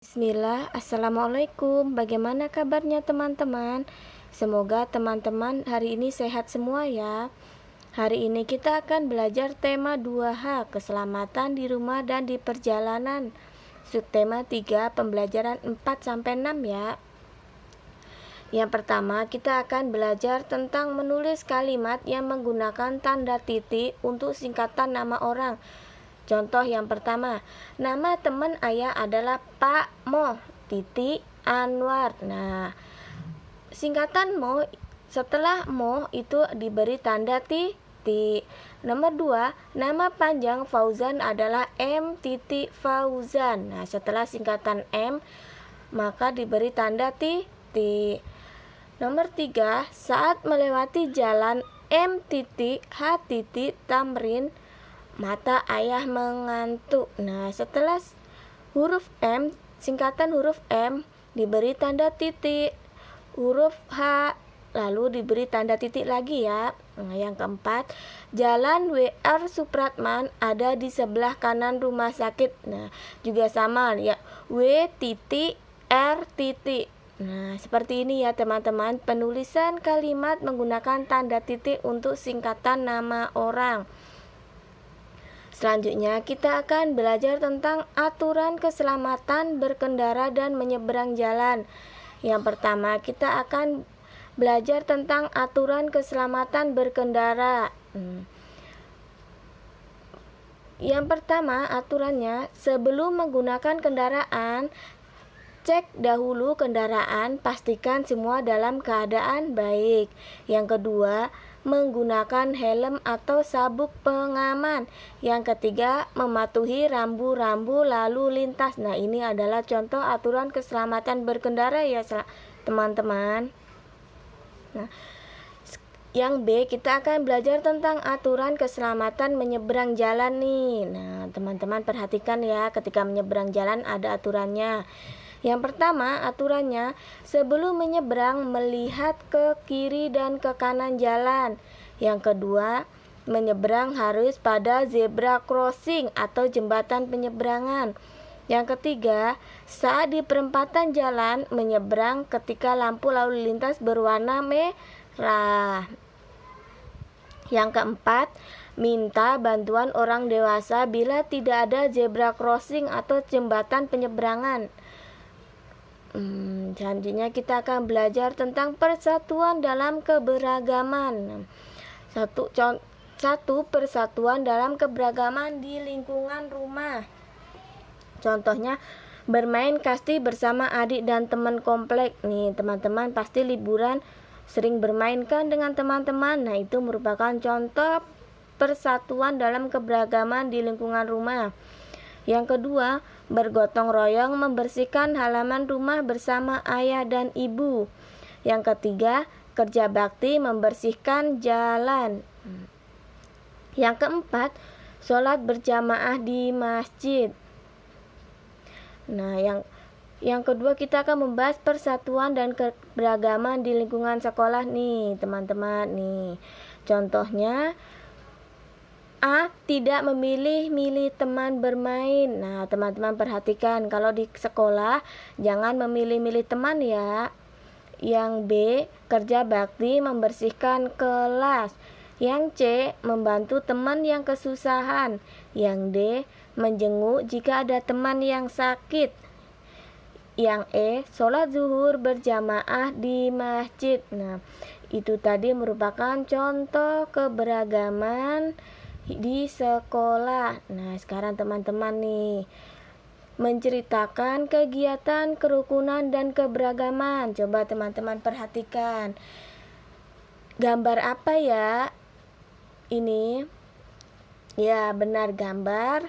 Bismillah, Assalamualaikum. Bagaimana kabarnya teman-teman? Semoga teman-teman hari ini sehat semua ya. Hari ini kita akan belajar tema 2H, keselamatan di rumah dan di perjalanan. Subtema 3, pembelajaran 4-6 ya. Yang pertama, kita akan belajar tentang menulis kalimat yang menggunakan tanda titik untuk singkatan nama orang. Contoh yang pertama, nama teman ayah adalah Pak Mo titik Anwar. Nah, singkatan Mo setelah Mo itu diberi tanda titik. Nomor 2, nama panjang Fauzan adalah M titik Fauzan. Nah, setelah singkatan M maka diberi tanda titik. Nomor 3, saat melewati jalan M titik H titik Tamrin, mata ayah mengantuk. Nah, setelah huruf M, singkatan huruf M diberi tanda titik, huruf H lalu diberi tanda titik lagi ya. Nah, yang keempat, jalan WR Supratman ada di sebelah kanan rumah sakit. Nah, juga sama ya, W titik R titik. Nah, seperti ini ya teman-teman, penulisan kalimat menggunakan tanda titik untuk singkatan nama orang. Selanjutnya kita akan belajar tentang aturan keselamatan berkendara dan menyeberang jalan. Yang pertama kita akan belajar tentang aturan keselamatan berkendara. Yang pertama aturannya, sebelum menggunakan kendaraan, cek dahulu kendaraan, pastikan semua dalam keadaan baik. Yang kedua, menggunakan helm atau sabuk pengaman. Yang ketiga, mematuhi rambu-rambu lalu lintas. Nah, ini adalah contoh aturan keselamatan berkendara ya teman-teman. Nah, yang B, kita akan belajar tentang aturan keselamatan menyeberang jalan nih. Nah, teman-teman perhatikan ya, ketika menyeberang jalan ada aturannya. Yang pertama, aturannya sebelum menyeberang melihat ke kiri dan ke kanan jalan. Yang kedua, menyeberang harus pada zebra crossing atau jembatan penyeberangan. Yang ketiga, saat di perempatan jalan menyeberang ketika lampu lalu lintas berwarna merah. Yang keempat, minta bantuan orang dewasa bila tidak ada zebra crossing atau jembatan penyeberangan. Selanjutnya kita akan belajar tentang persatuan dalam keberagaman. Satu, persatuan dalam keberagaman di lingkungan rumah. Contohnya, bermain kasti bersama adik dan teman komplek. Nih, teman-teman pasti liburan sering bermain kan dengan teman-teman. Nah, itu merupakan contoh persatuan dalam keberagaman di lingkungan rumah. Yang kedua, bergotong royong membersihkan halaman rumah bersama ayah dan ibu. Yang ketiga, kerja bakti membersihkan jalan. Yang keempat, sholat berjamaah di masjid. Nah, yang kedua kita akan membahas persatuan dan keberagaman di lingkungan sekolah nih, teman-teman nih. Contohnya, A, tidak memilih-milih teman bermain. Nah, teman-teman perhatikan, kalau di sekolah jangan memilih-milih teman ya. Yang B, kerja bakti membersihkan kelas. Yang C, membantu teman yang kesusahan. Yang D, menjenguk jika ada teman yang sakit. Yang E, sholat zuhur berjamaah di masjid. Nah, itu tadi merupakan contoh keberagaman di sekolah. Nah, sekarang teman-teman nih menceritakan kegiatan kerukunan dan keberagaman. Coba teman-teman perhatikan. Gambar apa ya? Ini ya benar, gambar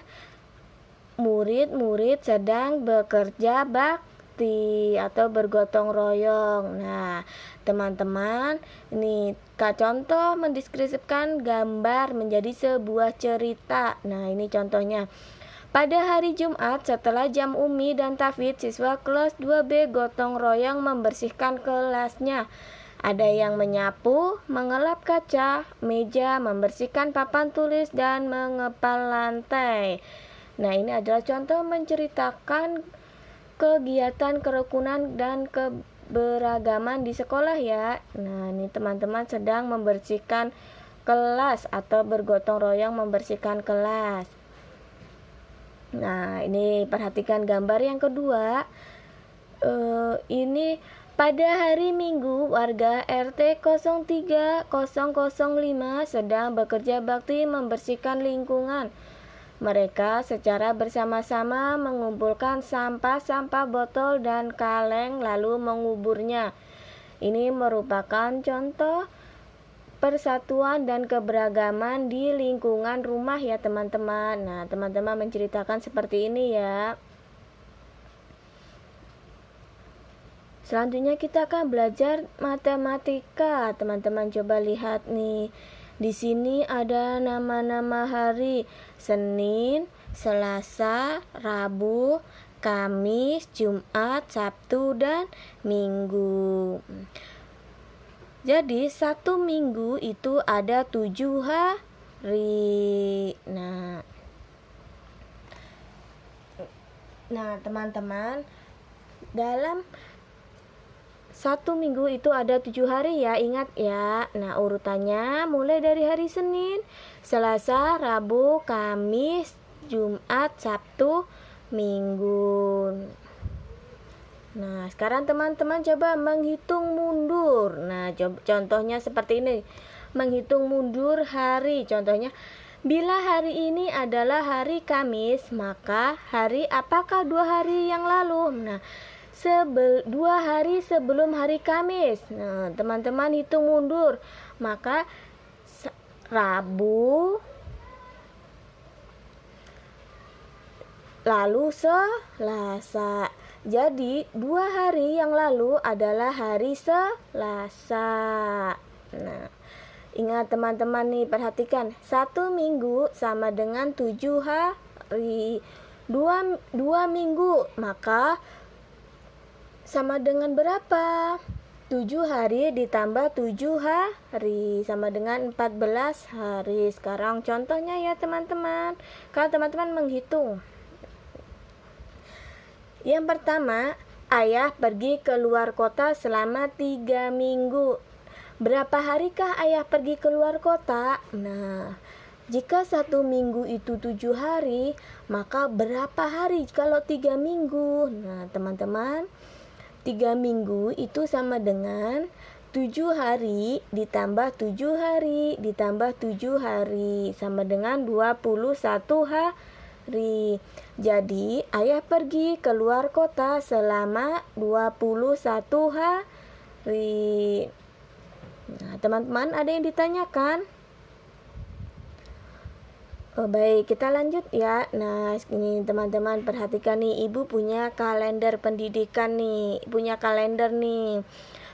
murid-murid sedang bekerja bakti atau bergotong royong. Nah, teman-teman, ini contoh mendeskripsikan gambar menjadi sebuah cerita. Nah, ini contohnya. Pada hari Jumat setelah jam Umi dan Tafid, siswa kelas 2B gotong royong membersihkan kelasnya. Ada yang menyapu, mengelap kaca, meja, membersihkan papan tulis, dan mengepal lantai. Nah, ini adalah contoh menceritakan kegiatan kerukunan dan keberagaman di sekolah ya. Nah, ini teman-teman sedang membersihkan kelas atau bergotong royong membersihkan kelas. Nah, ini perhatikan gambar yang kedua. Ini pada hari Minggu, warga RT 03005 sedang bekerja bakti membersihkan lingkungan. Mereka secara bersama-sama mengumpulkan sampah-sampah botol dan kaleng lalu menguburnya. Ini merupakan contoh persatuan dan keberagaman di lingkungan rumah ya teman-teman. Nah, teman-teman menceritakan seperti ini ya. Selanjutnya kita akan belajar matematika. Teman-teman coba lihat nih. Di sini ada nama-nama hari: Senin, Selasa, Rabu, Kamis, Jumat, Sabtu, dan Minggu. Jadi satu minggu itu ada 7 hari. Nah teman-teman, dalam satu minggu itu ada 7 hari ya, ingat ya. Nah, urutannya mulai dari hari Senin, Selasa, Rabu, Kamis, Jumat, Sabtu, Minggu. Nah, sekarang teman-teman coba menghitung mundur. Nah, contohnya seperti ini. Menghitung mundur hari. Contohnya, bila hari ini adalah hari Kamis, maka hari apakah 2 hari yang lalu? Nah, 2 hari sebelum hari Kamis. Nah, teman-teman hitung mundur. Maka Rabu, lalu Selasa. Jadi 2 hari yang lalu adalah hari Selasa. Nah, ingat teman-teman nih, perhatikan. 1 minggu sama dengan 7 hari. 2 minggu, maka sama dengan berapa? 7 hari ditambah 7 hari sama dengan 14 hari. Sekarang contohnya ya teman-teman. Kalau teman-teman menghitung. Yang pertama, ayah pergi keluar kota selama 3 minggu. Berapa harikah ayah pergi keluar kota? Nah, jika 1 minggu itu 7 hari, maka berapa hari kalau 3 minggu? Nah, teman-teman, 3 minggu itu sama dengan 7 hari ditambah 7 hari ditambah 7 hari sama dengan 21 hari. Jadi ayah pergi keluar kota selama 21 hari. Nah, teman-teman ada yang ditanyakan? Oh, baik, kita lanjut ya. Nah, ini teman-teman perhatikan nih, ibu punya kalender pendidikan nih, punya kalender nih.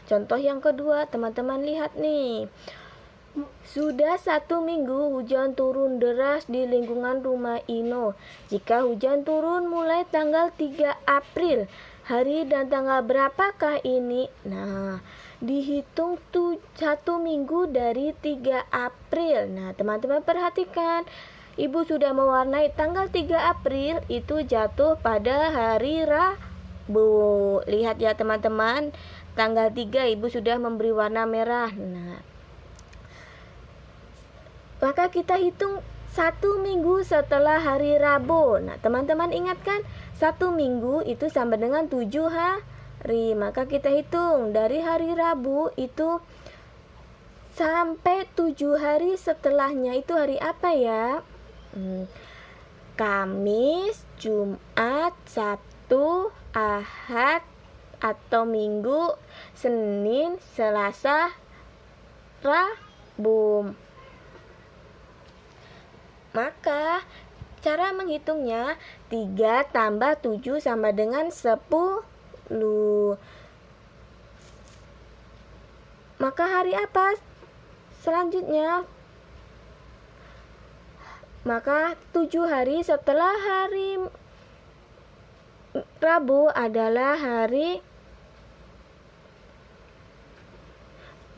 Contoh yang kedua, teman-teman lihat nih. Sudah 1 minggu hujan turun deras di lingkungan rumah Ino. Jika hujan turun mulai tanggal 3 April, hari dan tanggal berapakah ini? Nah, dihitung 1 minggu dari 3 April. Nah, teman-teman perhatikan. Ibu sudah mewarnai tanggal 3 April itu jatuh pada hari Rabu. Lihat ya teman-teman, tanggal 3 ibu sudah memberi warna merah. Nah, maka kita hitung 1 minggu setelah hari Rabu. Nah, teman-teman ingat kan, 1 minggu itu sama dengan 7 hari. Maka kita hitung dari hari Rabu itu sampai 7 hari setelahnya itu hari apa ya? Kamis, Jumat, Sabtu, Ahad atau Minggu, Senin, Selasa, Rabu. Maka cara menghitungnya 3 tambah 7 sama dengan 10. Maka hari apa selanjutnya? Maka 7 hari setelah hari Rabu adalah hari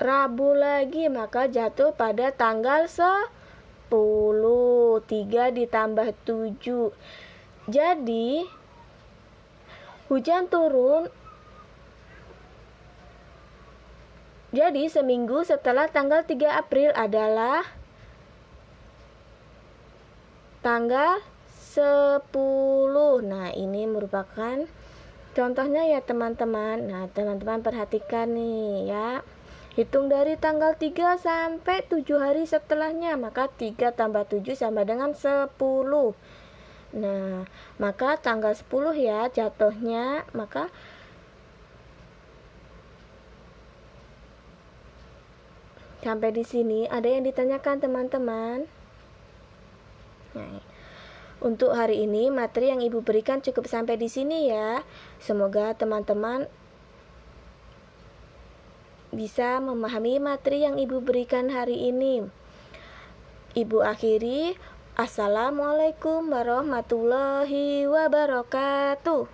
Rabu lagi, maka jatuh pada tanggal 10. 3 ditambah 7. Jadi Hujan turun. Jadi seminggu setelah tanggal 3 April adalah tanggal 10. Nah, ini merupakan contohnya ya teman-teman. Nah, teman-teman perhatikan nih ya. Hitung dari tanggal 3 sampai 7 hari setelahnya, maka 3 tambah 7 sama dengan 10. Nah, maka tanggal 10 ya jatuhnya, maka sampai di sini ada yang ditanyakan teman-teman. Nah, untuk hari ini materi yang Ibu berikan cukup sampai di sini ya. Semoga teman-teman bisa memahami materi yang Ibu berikan hari ini. Ibu akhiri, Assalamualaikum warahmatullahi wabarakatuh.